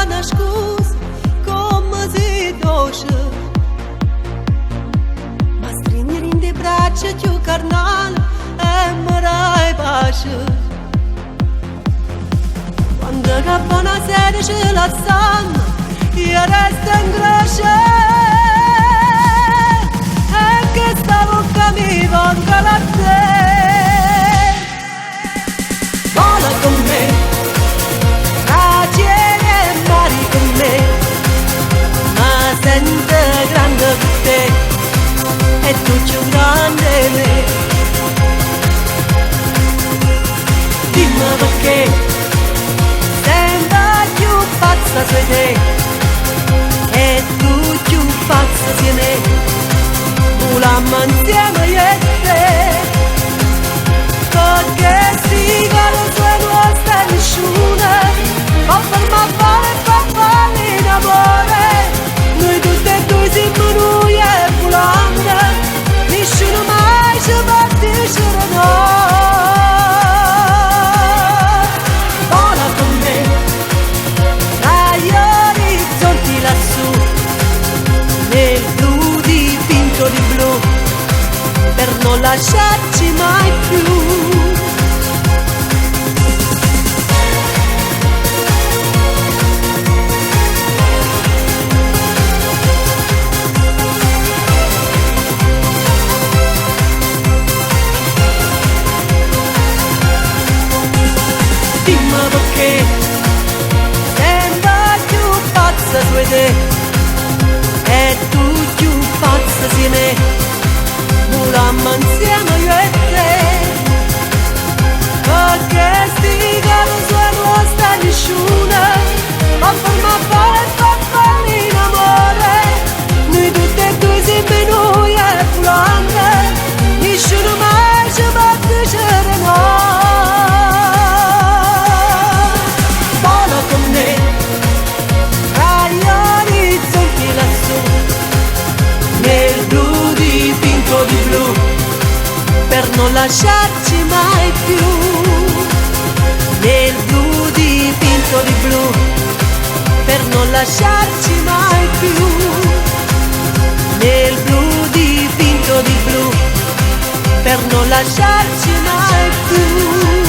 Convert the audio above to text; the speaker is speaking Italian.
nascus come si doce. Ma stringere in de braccia più carnale e marai baci. Quando cappa una sera ce la sanno, io resto in croce. E che sta bocca mi venga la te. Vola con me, tra cieli e mari con me, ma sente grande per te, e tu più grande me. Dimmi perché sembra più pazza sei te, e tu più pazza sei me. Volammo insieme io e te, perché si caro sue nostre nessuno ma ferma a fare papà in amore. Noi tutte e due siamo noi e volando, nessuno mai ci va a dicere no. Vola con me tra gli orizzonti lassù, nel blu dipinto di blu, per non lasciarci mai più. Dimmi perché sembra più pazza su te, e tu più pazza sei me. Volammo insieme io e te, perché sti caro sue nostre nessuno ma ferma a fare papà in amore. Noi tutte e due siamo noi e volando, nessuno mai ci va a dicere no. Vola con me tra gli orizzonti lassù, nel blu dipinto di blu, per non lasciarci mai più. Nel blu dipinto di blu, per non lasciarci mai più. Nel blu dipinto di blu, per non lasciarci mai più.